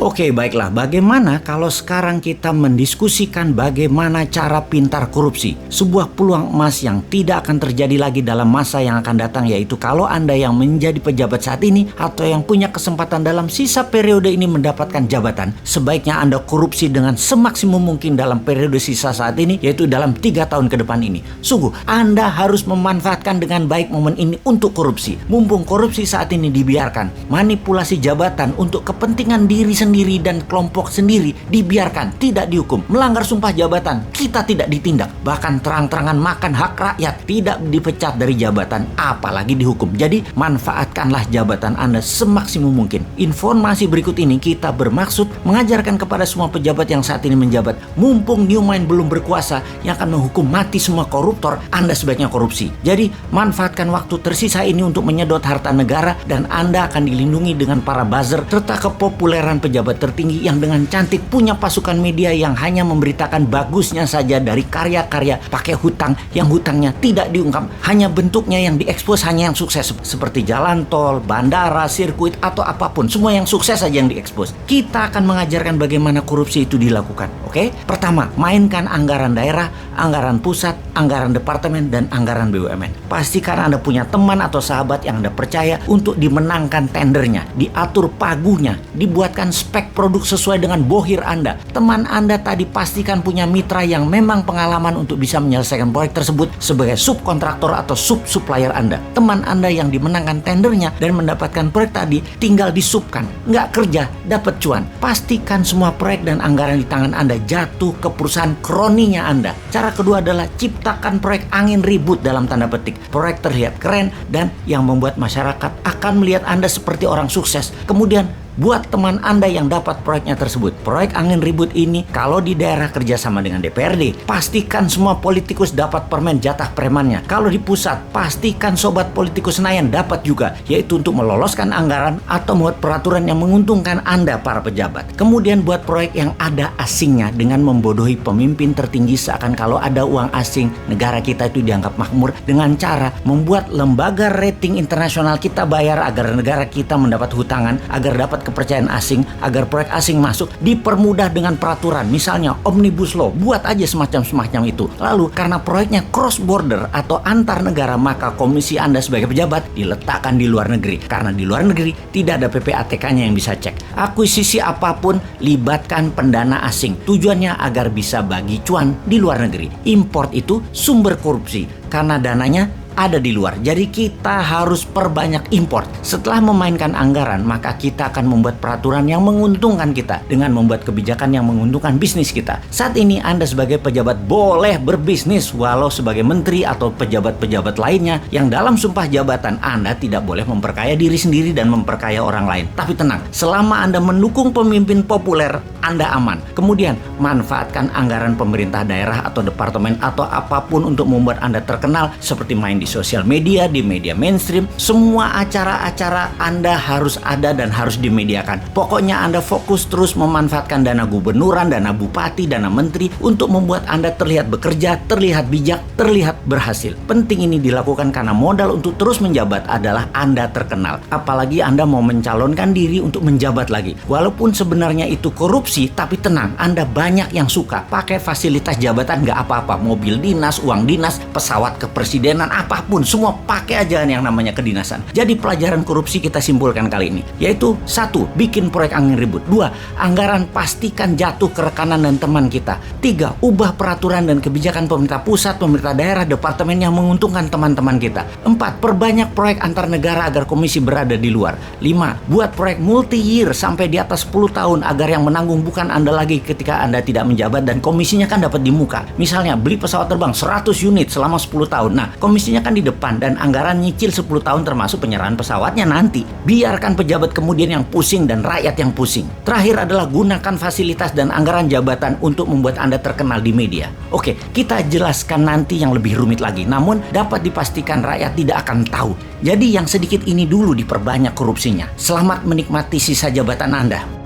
Oke, baiklah. Bagaimana kalau sekarang kita mendiskusikan bagaimana cara pintar korupsi? Sebuah peluang emas yang tidak akan terjadi lagi dalam masa yang akan datang, yaitu kalau Anda yang menjadi pejabat saat ini atau yang punya kesempatan dalam sisa periode ini mendapatkan jabatan, sebaiknya Anda korupsi dengan semaksimum mungkin dalam periode sisa saat ini, yaitu dalam 3 tahun ke depan ini. Sungguh, Anda harus memanfaatkan dengan baik momen ini untuk korupsi. Mumpung korupsi saat ini dibiarkan, manipulasi jabatan untuk kepentingan diri sendiri dan kelompok sendiri dibiarkan, tidak dihukum. Melanggar sumpah jabatan, kita tidak ditindak. Bahkan terang-terangan makan hak rakyat, tidak dipecat dari jabatan, apalagi dihukum. Jadi manfaatkanlah jabatan Anda semaksimum mungkin. Informasi berikut ini kita bermaksud mengajarkan kepada semua pejabat yang saat ini menjabat, mumpung New Mind belum berkuasa yang akan menghukum mati semua koruptor, Anda sebaiknya korupsi. Jadi manfaatkan waktu tersisa ini untuk menyedot harta negara, dan Anda akan dilindungi dengan para buzzer serta kepopuleran pejabat tertinggi yang dengan cantik punya pasukan media yang hanya memberitakan bagusnya saja dari karya-karya pakai hutang yang hutangnya tidak diungkap, hanya bentuknya yang diekspos, hanya yang sukses seperti jalan tol, bandara, sirkuit atau apapun, semua yang sukses saja yang diekspos. Kita akan mengajarkan bagaimana korupsi itu dilakukan. Oke? Pertama, mainkan anggaran daerah, anggaran pusat, anggaran departemen, dan anggaran BUMN. Pastikan Anda punya teman atau sahabat yang Anda percaya untuk dimenangkan tendernya, diatur pagunya, dibuatkan spek produk sesuai dengan bohir Anda. Teman Anda tadi pastikan punya mitra yang memang pengalaman untuk bisa menyelesaikan proyek tersebut sebagai subkontraktor atau sub-supplier Anda. Teman Anda yang dimenangkan tendernya dan mendapatkan proyek tadi tinggal disubkan, nggak kerja, dapat cuan. Pastikan semua proyek dan anggaran di tangan Anda jatuh ke perusahaan kroninya Anda. Cara kedua adalah ciptakan proyek angin ribut dalam tanda petik. Proyek terlihat keren dan yang membuat masyarakat akan melihat Anda seperti orang sukses. Kemudian buat teman Anda yang dapat proyeknya tersebut. Proyek angin ribut ini kalau di daerah kerjasama dengan DPRD, pastikan semua politikus dapat permen jatah premannya. Kalau di pusat, pastikan sobat politikus Senayan dapat juga, yaitu untuk meloloskan anggaran atau membuat peraturan yang menguntungkan Anda para pejabat. Kemudian buat proyek yang ada asingnya dengan membodohi pemimpin tertinggi seakan kalau ada uang asing, negara kita itu dianggap makmur dengan cara membuat lembaga rating internasional kita bayar agar negara kita mendapat hutangan, agar dapat kepercayaan asing, agar proyek asing masuk, dipermudah dengan peraturan, misalnya Omnibus Law, buat aja semacam itu. Lalu karena proyeknya cross border atau antar negara, maka komisi Anda sebagai pejabat diletakkan di luar negeri, karena di luar negeri tidak ada PPATK-nya yang bisa cek. Akuisisi apapun libatkan pendana asing, tujuannya agar bisa bagi cuan di luar negeri. Import itu sumber korupsi karena dananya ada di luar. Jadi kita harus perbanyak import. Setelah memainkan anggaran, maka kita akan membuat peraturan yang menguntungkan kita dengan membuat kebijakan yang menguntungkan bisnis kita. Saat ini Anda sebagai pejabat boleh berbisnis, walau sebagai menteri atau pejabat-pejabat lainnya yang dalam sumpah jabatan Anda tidak boleh memperkaya diri sendiri dan memperkaya orang lain. Tapi tenang, selama Anda mendukung pemimpin populer, Anda aman. Kemudian manfaatkan anggaran pemerintah daerah atau departemen atau apapun untuk membuat Anda terkenal, seperti main di sosial media, di media mainstream. Semua acara-acara Anda harus ada dan harus dimediakan. Pokoknya Anda fokus terus memanfaatkan dana gubernuran, dana bupati, dana menteri untuk membuat Anda terlihat bekerja, terlihat bijak, terlihat berhasil. Penting ini dilakukan karena modal untuk terus menjabat adalah Anda terkenal. Apalagi Anda mau mencalonkan diri untuk menjabat lagi. Walaupun sebenarnya itu korupsi, tapi tenang, Anda banyak yang suka pakai fasilitas jabatan, nggak apa-apa. Mobil dinas, uang dinas, pesawat kepresidenan, apapun, semua pakai aja yang namanya kedinasan. Jadi pelajaran korupsi kita simpulkan kali ini, yaitu 1. Bikin proyek angin ribut. 2. Anggaran pastikan jatuh ke rekanan dan teman kita. 3. Ubah peraturan dan kebijakan pemerintah pusat, pemerintah daerah, departemen yang menguntungkan teman-teman kita. 4. Perbanyak proyek antar negara agar komisi berada di luar. 5. Buat proyek multi-year sampai di atas 10 tahun agar yang menanggung bukan Anda lagi ketika Anda tidak menjabat dan komisinya kan dapat di muka. Misalnya beli pesawat terbang 100 unit selama 10 tahun. Nah, komisinya kan di depan dan anggaran nyicil 10 tahun termasuk penyerahan pesawatnya nanti. Biarkan pejabat kemudian yang pusing dan rakyat yang pusing. Terakhir adalah gunakan fasilitas dan anggaran jabatan untuk membuat Anda terkenal di media. Oke, kita jelaskan nanti yang lebih rumit lagi, namun dapat dipastikan rakyat tidak akan tahu. Jadi yang sedikit ini dulu diperbanyak korupsinya. Selamat menikmati sisa jabatan Anda.